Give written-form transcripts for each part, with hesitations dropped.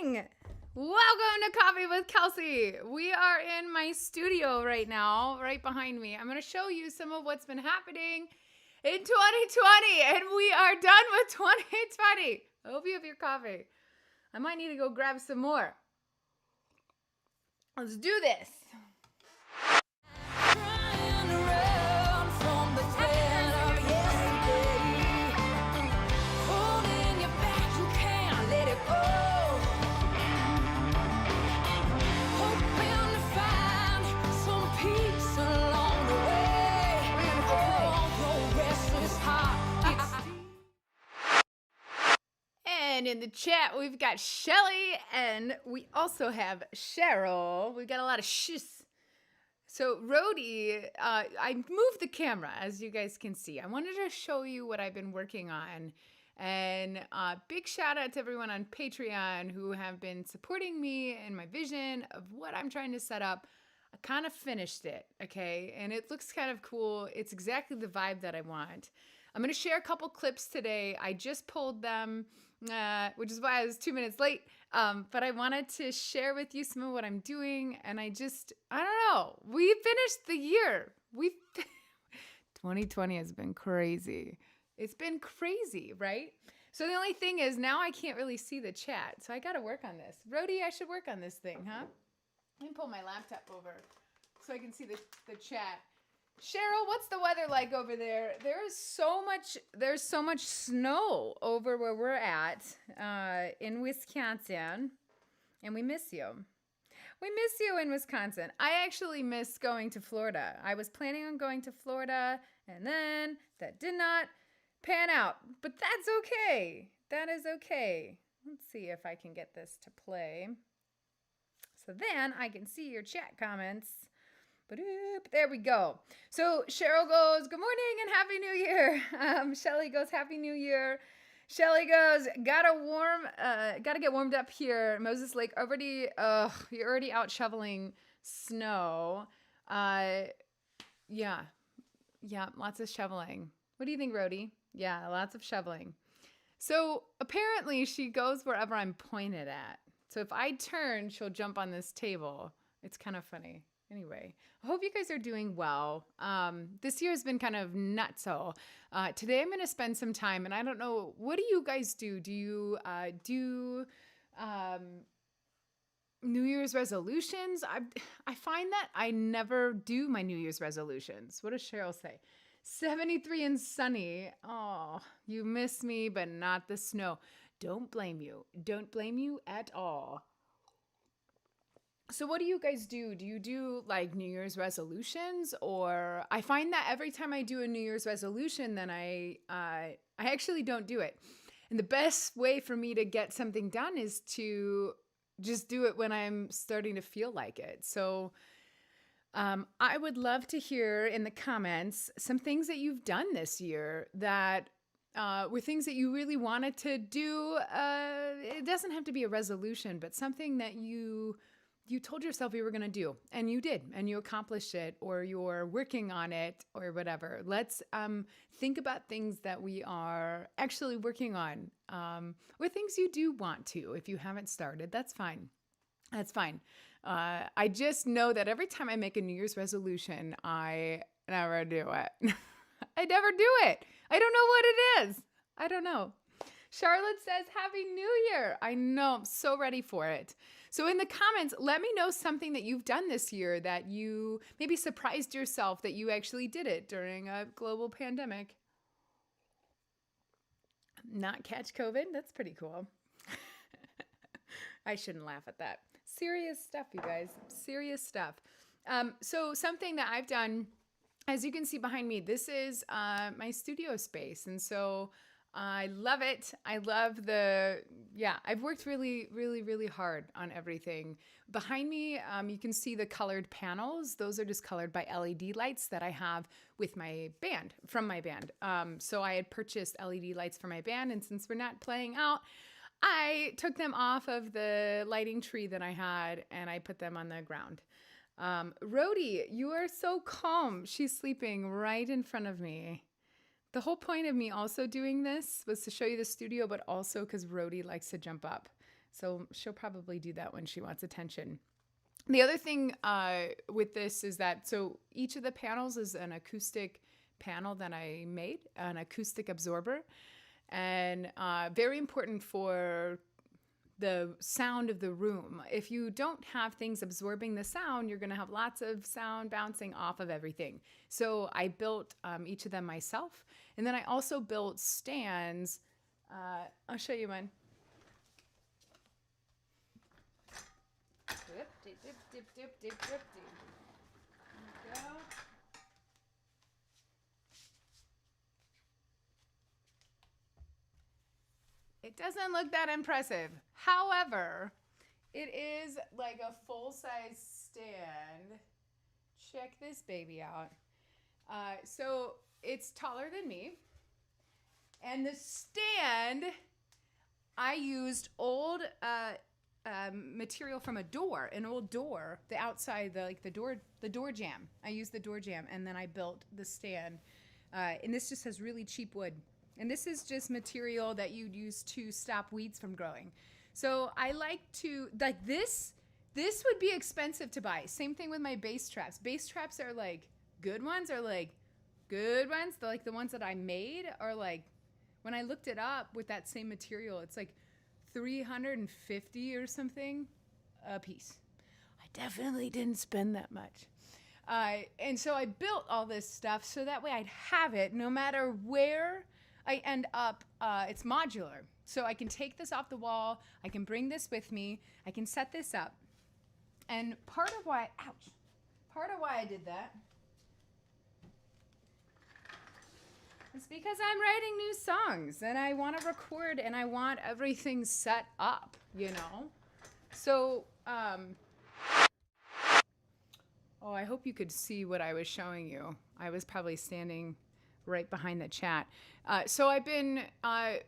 morning. Welcome to Coffee with Kelsey. We are in my studio right now, right behind me. I'm going to show you some of what's been happening in 2020, and we are done with 2020. I hope you have your coffee. I might need to go grab some more. Let's do this. And in the chat, we've got Shelly, and we also have Cheryl. We've got a lot of shis. So Rhodey, I moved the camera, as you guys can see. I wanted to show you what I've been working on. And big shout out to everyone on Patreon who have been supporting me and my vision of what I'm trying to set up. I kind of finished it, okay? And it looks kind of cool. It's exactly the vibe that I want. I'm going to share a couple clips today. I just pulled them, which is why I was 2 minutes late. But I wanted to share with you some of what I'm doing. And I don't know. We finished the year. 2020 has been crazy. It's been crazy, right? So the only thing is now I can't really see the chat. So I got to work on this. Rhodey, I should work on this thing, huh? Let me pull my laptop over so I can see the chat. Cheryl, what's the weather like over there? There's so much snow over where we're at in Wisconsin, and we miss you. We miss you in Wisconsin. I actually miss going to Florida. I was planning on going to Florida, and then that did not pan out, but that's okay. That is okay. Let's see if I can get this to play. So then I can see your chat comments. There we go. So Cheryl goes, good morning and Happy New Year. Shelly goes, Happy New Year. Shelly goes, gotta get warmed up here. Moses Lake, you're already out shoveling snow. Yeah, lots of shoveling. What do you think, Rhodey? Yeah, lots of shoveling. So apparently she goes wherever I'm pointed at. So if I turn, she'll jump on this table. It's kind of funny. Anyway, I hope you guys are doing well. This year has been kind of nutso. Today I'm going to spend some time, and I don't know, what do you guys do? Do you do New Year's resolutions? I find that I never do my New Year's resolutions. What does Cheryl say? 73 and sunny. Oh, you miss me, but not the snow. Don't blame you. Don't blame you at all. So what do you guys do? Do you do like New Year's resolutions? Or I find that every time I do a New Year's resolution, then I actually don't do it. And the best way for me to get something done is to just do it when I'm starting to feel like it. So I would love to hear in the comments some things that you've done this year that were things that you really wanted to do. It doesn't have to be a resolution, but something that you told yourself you were going to do, and you did, and you accomplished it, or you're working on it, or whatever. Let's think about things that we are actually working on, or things you do want to. If you haven't started, that's fine. That's fine. I just know that every time I make a New Year's resolution, I never do it. I never do it. I don't know what it is. I don't know. Charlotte says, Happy New Year. I know, I'm so ready for it. So in the comments, let me know something that you've done this year that you maybe surprised yourself that you actually did it during a global pandemic. Not catch COVID? That's pretty cool. I shouldn't laugh at that. Serious stuff, you guys. Serious stuff. So something that I've done, as you can see behind me, this is my studio space. And so I love it. I love I've worked really, really, really hard on everything. Behind me, you can see the colored panels. Those are just colored by LED lights that I have with my band, from my band. So I had purchased LED lights for my band, and since we're not playing out, I took them off of the lighting tree that I had, and I put them on the ground. Rhodey, you are so calm. She's sleeping right in front of me. The whole point of me also doing this was to show you the studio, but also because Rhodey likes to jump up. So she'll probably do that when she wants attention. The other thing with this is that so each of the panels is an acoustic panel that I made, an acoustic absorber, and very important for the sound of the room. If you don't have things absorbing the sound, you're going to have lots of sound bouncing off of everything. So I built each of them myself. And then I also built stands. I'll show you one. Dip, dip, dip, dip, dip, dip, dip, dip. There we go. It doesn't look that impressive. However, it is like a full-size stand. Check this baby out. So it's taller than me. And the stand, I used old material from a door, an old door, the outside, the door jamb. I used the door jamb, and then I built the stand. And this just has really cheap wood. And this is just material that you'd use to stop weeds from growing. So I like to, like this would be expensive to buy. Same thing with my bass traps. Bass traps are like good ones, are like good ones. They're like the ones that I made are like, when I looked it up with that same material, it's like $350 or something a piece. I definitely didn't spend that much. And so I built all this stuff so that way I'd have it no matter where I end up. It's modular. So I can take this off the wall. I can bring this with me. I can set this up. And part of why I did that is because I'm writing new songs and I want to record and I want everything set up, you know? So, oh, I hope you could see what I was showing you. I was probably standing right behind the chat. So I've been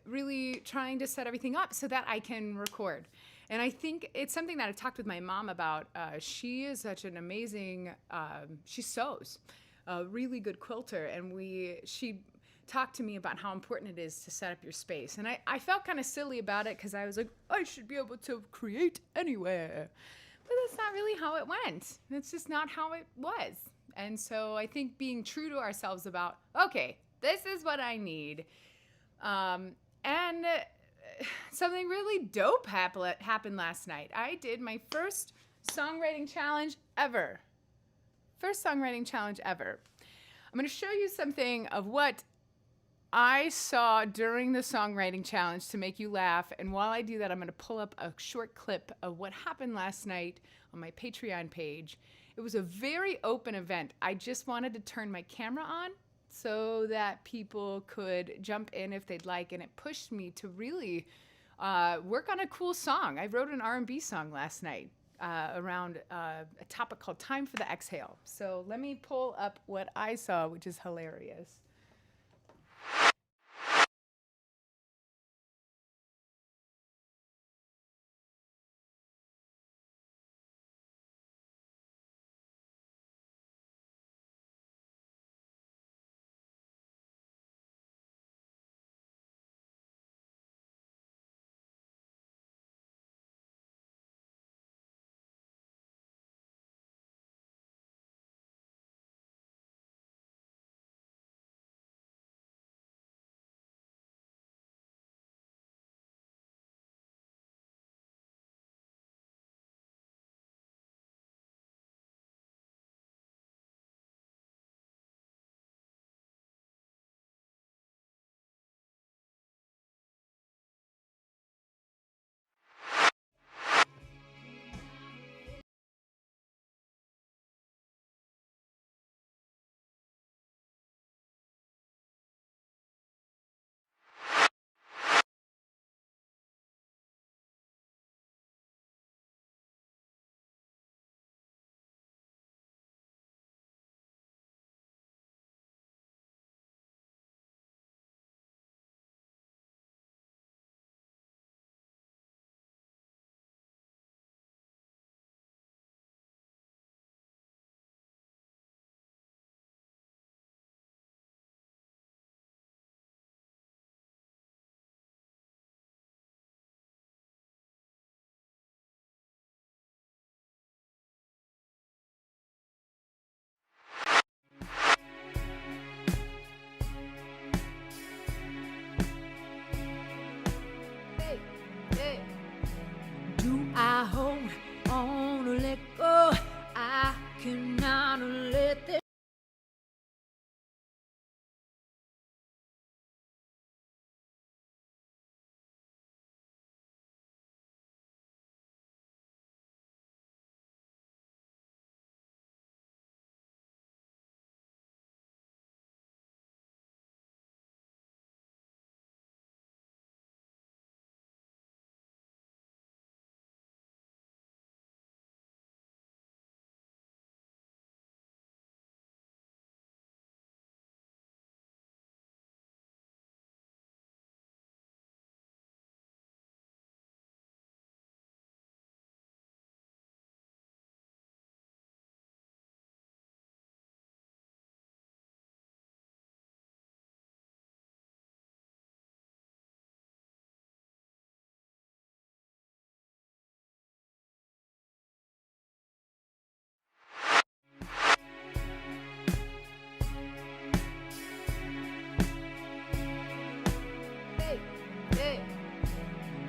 really trying to set everything up so that I can record. And I think it's something that I talked with my mom about. She is such an amazing, she sews, a really good quilter. And she talked to me about how important it is to set up your space. And I felt kind of silly about it because I was like, I should be able to create anywhere. But that's not really how it went. It's just not how it was. And so I think being true to ourselves about, okay, this is what I need. And something really dope happened last night. I did my first songwriting challenge ever. First songwriting challenge ever. I'm going to show you something of what I saw during the songwriting challenge to make you laugh. And while I do that, I'm going to pull up a short clip of what happened last night on my Patreon page. It was a very open event. I just wanted to turn my camera on so that people could jump in if they'd like. And it pushed me to really work on a cool song. I wrote an R&B song last night around a topic called Time for the Exhale. So let me pull up what I saw, which is hilarious. cannot let this.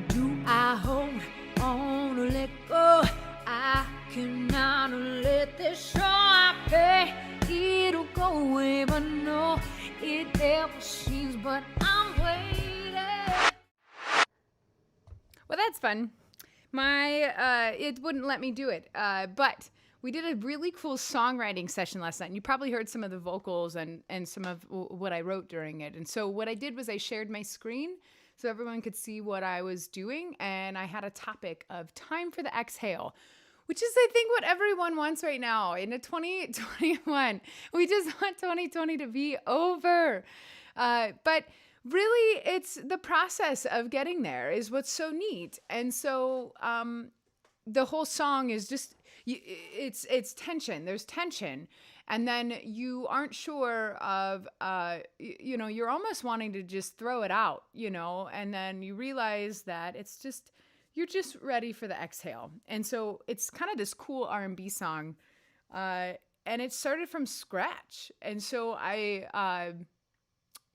Do I hold on or let go? I cannot let this show I pay. It'll go away, but no, it never seems, but I'm waiting. Well, that's fun. It wouldn't let me do it, but we did a really cool songwriting session last night, and you probably heard some of the vocals and some of what I wrote during it. And so what I did was I shared my screen so everyone could see what I was doing, and I had a topic of time for the exhale, which is, I think, what everyone wants right now in 2021. We just want 2020 to be over. But really, it's the process of getting there is what's so neat. And so the whole song is just, it's tension. There's tension. And then you aren't sure of, you're almost wanting to just throw it out, and then you realize that you're just ready for the exhale. And so it's kind of this cool R&B song. And it started from scratch. And so I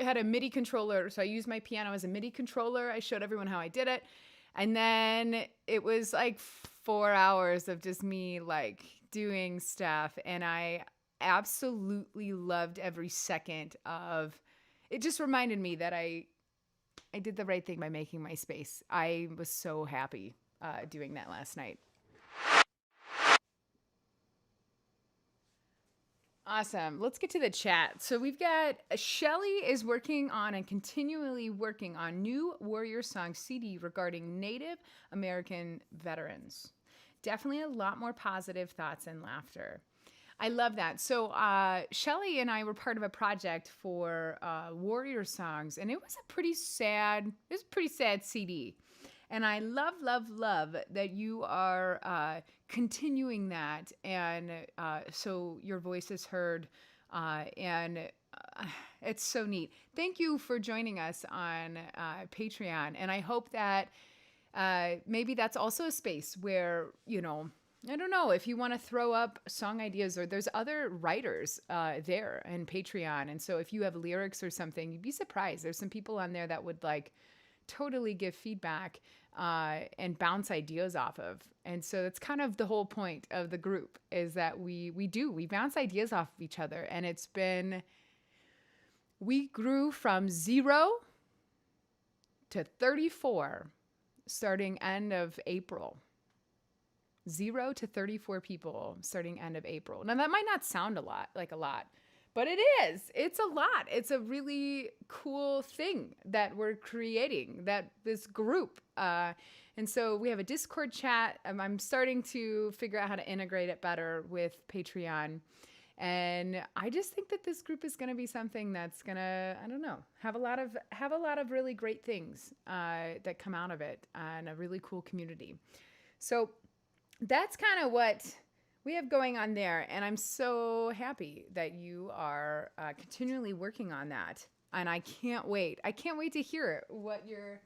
had a MIDI controller. So I used my piano as a MIDI controller. I showed everyone how I did it. And then it was like 4 hours of just me like doing stuff. And I absolutely loved every second of it. Just reminded me that I did the right thing by making my space. I was so happy doing that last night. Awesome. Let's get to the chat. So we've got Shelly is working on and continually working on new Warrior Song CD regarding Native American veterans. Definitely a lot more positive thoughts and laughter. I love that. So Shelly and I were part of a project for Warrior Songs, and it was a pretty sad CD. And I love, love, love that you are continuing that. And so your voice is heard. And it's so neat. Thank you for joining us on Patreon. And I hope that maybe that's also a space where, I don't know if you want to throw up song ideas, or there's other writers there in Patreon. And so if you have lyrics or something, you'd be surprised. There's some people on there that would totally give feedback and bounce ideas off of. And so that's kind of the whole point of the group, is that we bounce ideas off of each other. And we grew from 0 to 34 starting end of April. 0 to 34 people starting end of April. Now that might not sound a lot, but it is. It's a lot. It's a really cool thing that we're creating, this group. And so we have a Discord chat. I'm starting to figure out how to integrate it better with Patreon. And I just think that this group is going to be something that's going to, I don't know, have a lot of really great things that come out of it, and a really cool community. So that's kind of what we have going on there. And I'm so happy that you are continually working on that. And I can't wait. I can't wait to hear what you're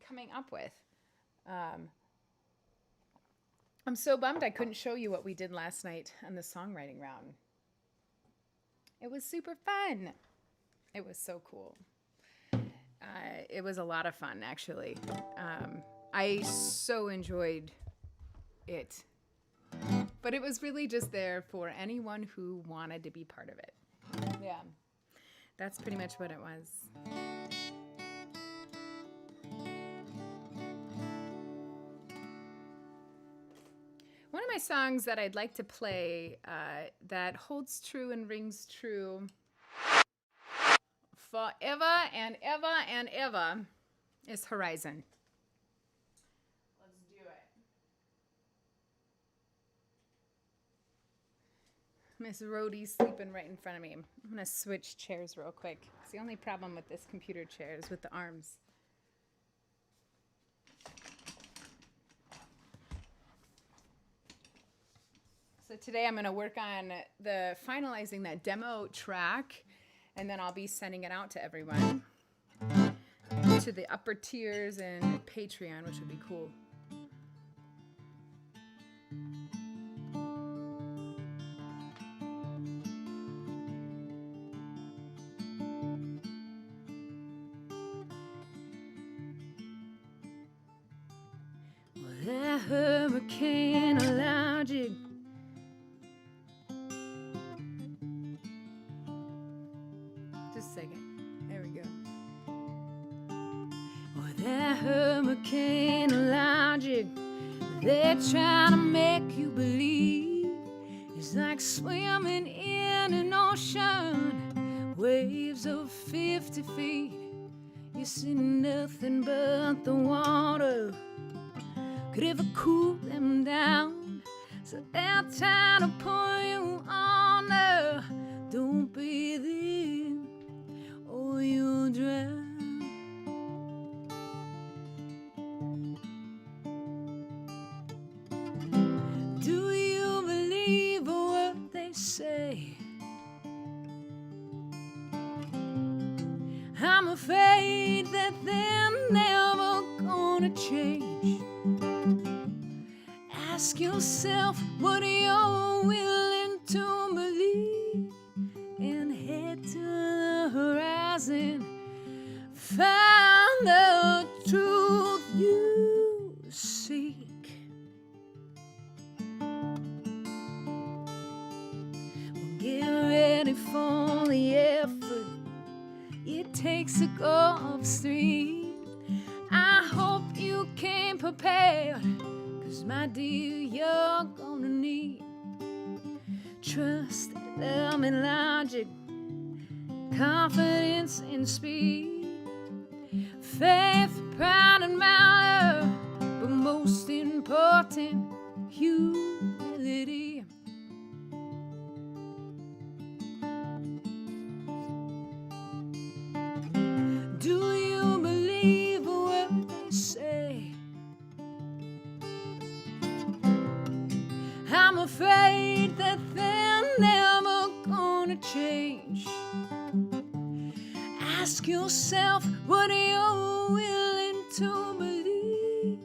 coming up with. I'm so bummed I couldn't show you what we did last night on the songwriting round. It was super fun. It was so cool. It was a lot of fun, actually. I so enjoyed it. But it was really just there for anyone who wanted to be part of it. Yeah, that's pretty much what it was. One of my songs that I'd like to play that holds true and rings true forever and ever and ever is Horizon. Let's do it. Miss Rhodey's sleeping right in front of me. I'm going to switch chairs real quick. It's the only problem with this computer chair is with the arms. So today I'm going to work on finalizing that demo track, and then I'll be sending it out to everyone, to the upper tiers and Patreon, which would be cool. Well, that hurricane allowed you. Second. There we go. Well, that hurricane allowed you. They're trying to make you believe it's like swimming in an ocean, waves of 50 feet. You see nothing but the water could ever cool them down. So they're trying to pull you under. Don't be there, or you'll drown. Do you believe what they say? I'm afraid that they're never gonna change. Ask yourself what you're willing to believe, and head to the horizon. Find the truth you seek. Well, get ready for the effort it takes to go upstream. I hope you came prepared, 'cause my dear, you're gonna need trust, love, and logic, confidence and speed, faith, pride, and valor, but most important, humility. Do you believe what they say? I'm afraid that they're never gonna change. Ask yourself what you're willing to believe,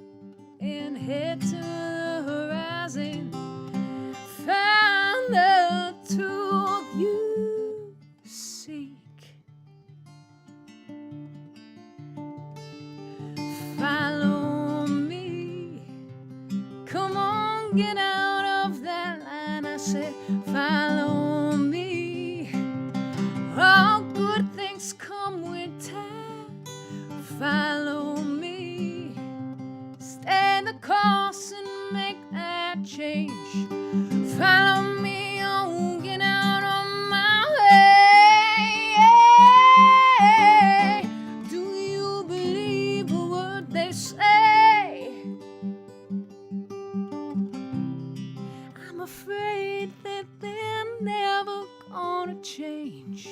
and head to the horizon. Find the truth you seek. Follow me. Come on, get out of that line. I said, follow me. All good things come with time. Follow me. Stay the course and make that change. Follow me, oh, get out of my way. Do you believe what they say? I'm afraid that they're never gonna change.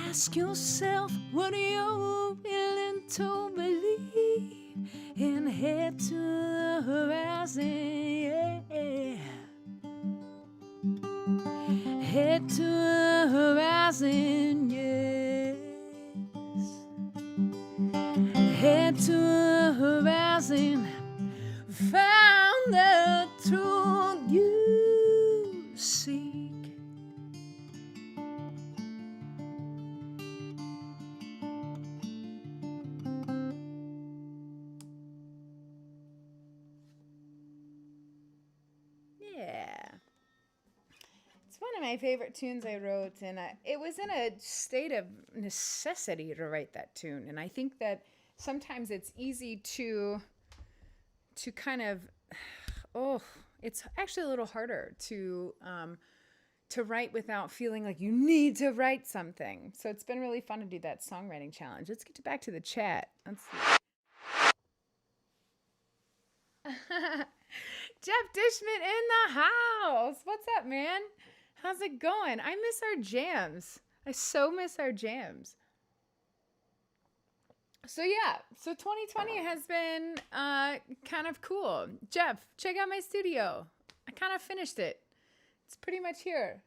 Ask yourself what you're willing to believe, and head to the horizon. Yeah. Head to the horizon, yes. Head to the horizon. Found the truth you seek. one of my favorite tunes I wrote, and it was in a state of necessity to write that tune. And I think that sometimes it's easy to kind of, oh, it's actually a little harder to write without feeling like you need to write something. So it's been really fun to do that songwriting challenge. Let's get back to the chat. Let's see. Jeff Dishman in the house. What's up, man? How's it going? I miss our jams. I so miss our jams. So yeah, so 2020 has been kind of cool. Jeff, check out my studio. I kind of finished it. It's pretty much here.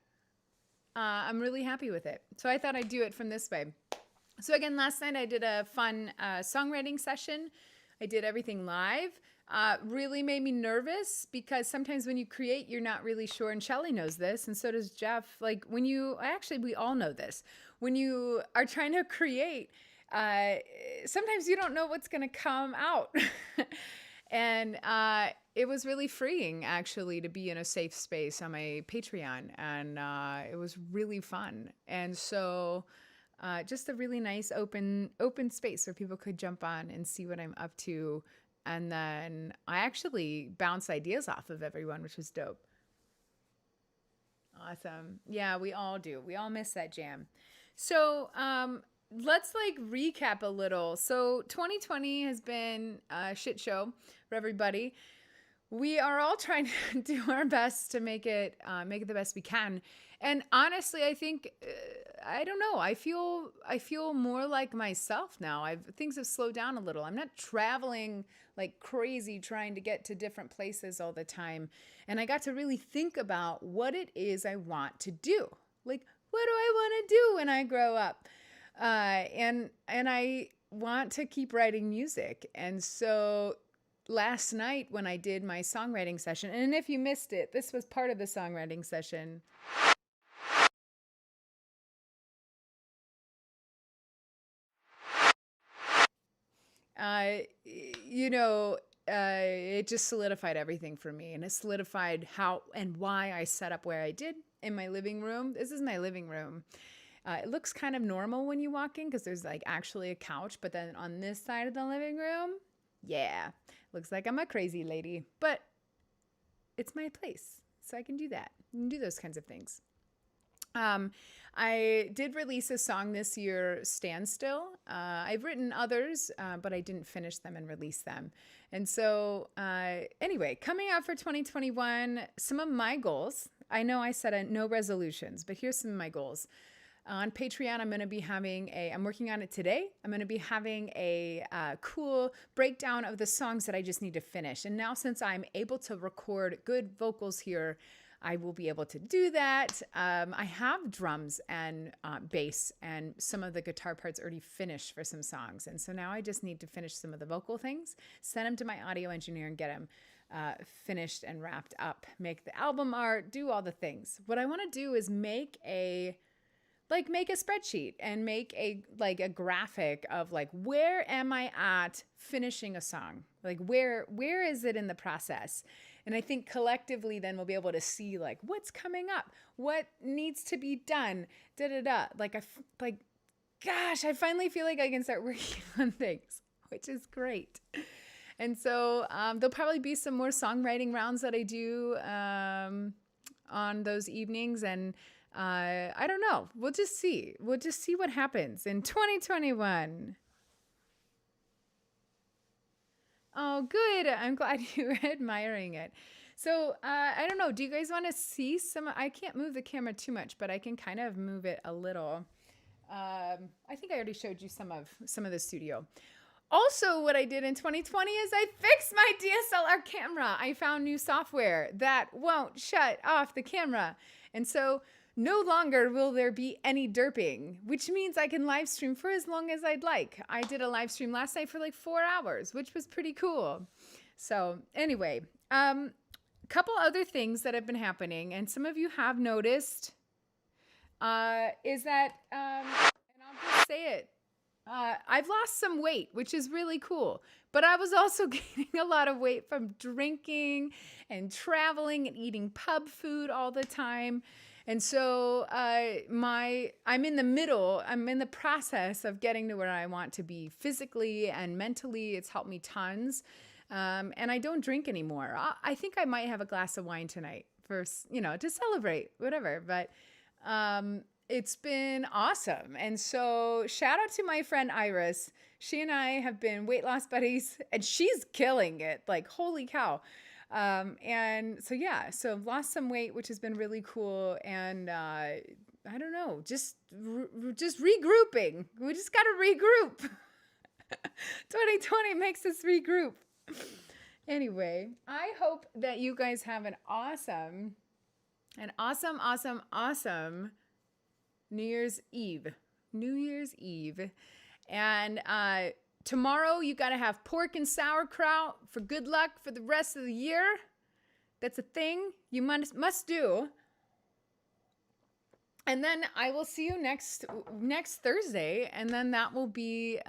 I'm really happy with it. So I thought I'd do it from this way. So again, last night I did a fun songwriting session. I did everything live. Really made me nervous because sometimes when you create, you're not really sure. And Shelly knows this, and so does Jeff. Like when you, actually, we all know this. When you are trying to create, sometimes you don't know what's going to come out. And it was really freeing, actually, to be in a safe space on my Patreon. And it was really fun. And so just a really nice open space where people could jump on and see what I'm up to. And then I actually bounce ideas off of everyone, which was dope. Awesome. Yeah, we all do. We all miss that jam. So let's recap a little. So 2020 has been a shit show for everybody. We are all trying to do our best to make it the best we can. And honestly, I think, I don't know, I feel more like myself now. Things have slowed down a little. I'm not traveling like crazy trying to get to different places all the time. And I got to really think about what it is I want to do. Like, what do I want to do when I grow up? And I want to keep writing music. And so last night when I did my songwriting session, and if you missed it, this was part of the songwriting session. It just solidified everything for me, and it solidified how and why I set up where I did in my living room. This is my living room. It looks kind of normal when you walk in because there's actually a couch, but then on this side of the living room, yeah, looks like I'm a crazy lady, but it's my place, so I can do that and do those kinds of things. I did release a song this year, Standstill. I've written others, but I didn't finish them and release them. And so anyway, coming out for 2021, some of my goals. I know I said no resolutions, but here's some of my goals. On Patreon, I'm working on it today. I'm going to be having a cool breakdown of the songs that I just need to finish. And now since I'm able to record good vocals here, I will be able to do that. I have drums and bass and some of the guitar parts already finished for some songs. And so now I just need to finish some of the vocal things, send them to my audio engineer and get them finished and wrapped up, make the album art, do all the things. What I want to do is make a spreadsheet and make a graphic of where am I at finishing a song? Where is it in the process? And I think collectively then we'll be able to see what's coming up, what needs to be done, gosh, I finally feel like I can start working on things, which is great. And so there'll probably be some more songwriting rounds that I do on those evenings. And I don't know. We'll just see. We'll just see what happens in 2021. Oh, good. I'm glad you were admiring it. So I don't know. Do you guys want to see some? I can't move the camera too much, but I can kind of move it a little. I think I already showed you some of the studio. Also, what I did in 2020 is I fixed my DSLR camera. I found new software that won't shut off the camera. And so no longer will there be any derping, which means I can live stream for as long as I'd like. I did a live stream last night for 4 hours, which was pretty cool. So anyway, couple other things that have been happening, and some of you have noticed, is that, and I'll just say it, I've lost some weight, which is really cool. But I was also gaining a lot of weight from drinking and traveling and eating pub food all the time. And so I'm in the middle. I'm in the process of getting to where I want to be physically and mentally. It's helped me tons. And I don't drink anymore. I think I might have a glass of wine tonight for, to celebrate, whatever. But it's been awesome. And so shout out to my friend Iris. She and I have been weight loss buddies and she's killing it. Like, holy cow. And so, yeah, so I've lost some weight, which has been really cool. And, I don't know, just regrouping. We just got to regroup. 2020 makes us regroup. Anyway, I hope that you guys have an awesome New Year's Eve. And tomorrow you got to have pork and sauerkraut for good luck for the rest of the year. That's a thing you must do. And then I will see you next Thursday, and then that will be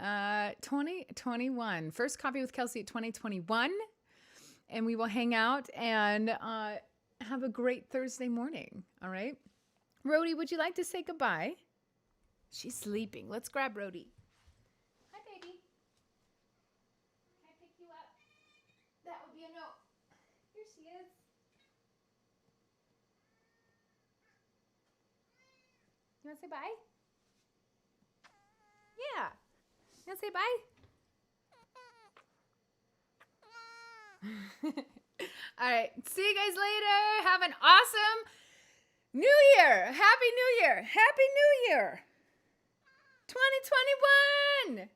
2021. First Coffee with Kelsey at 2021. And we will hang out and have a great Thursday morning. All right? Rhodey, would you like to say goodbye? She's sleeping. Let's grab Rhodey. Hi, baby. Can I pick you up? That would be a no. Here she is. You want to say bye? Yeah. You want to say bye? All right. See you guys later. Have an awesome New Year. Happy New Year. Happy New Year. 2021.